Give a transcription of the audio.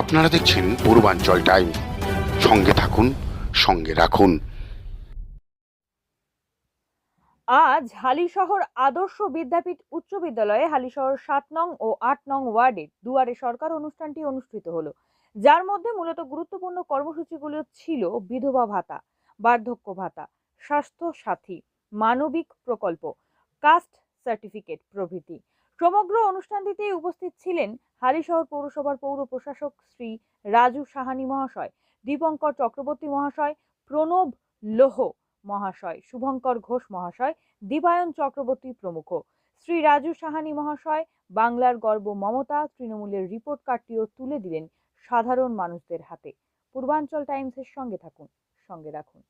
আপনারা দেখছেন পূর্বাঞ্চল টাইম। সঙ্গে থাকুন, সঙ্গে রাখুন। আজ হালিশহর আদর্শ বিদ্যাপীঠ উচ্চ বিদ্যালয়ে হালিশহর ৭ নং ও ৮ নং ওয়ার্ডে দুয়ারে সরকার অনুষ্ঠানটি অনুষ্ঠিত হলো, যার মধ্যে মূলত গুরুত্বপূর্ণ কর্মসূচিগুলো ছিল বিধবা ভাতা, বার্ধক্য ভাতা, স্বাস্থ্য সাথী, মানবিক প্রকল্প, কাস্ট সার্টিফিকেট প্রভৃতি। সমগ্র অনুষ্ঠানটিতে উপস্থিত ছিলেন হালিশহর পৌরসভার পৌর প্রশাসক শ্রী রাজু সাহানি মহাশয়, দীপঙ্কর চক্রবর্তী মহাশয়, প্রণব লোহ মহাশয়, শুভঙ্কর ঘোষ মহাশয়, দীপায়ন চক্রবর্তী প্রমুখ। শ্রী রাজু সাহানি মহাশয় বাংলার গর্ব মমতা তৃণমূলের রিপোর্ট কার্ডটিও তুলে দিলেন সাধারণ মানুষদের হাতে। পূর্বাঞ্চল টাইমসের সঙ্গে থাকুন, সঙ্গে রাখুন।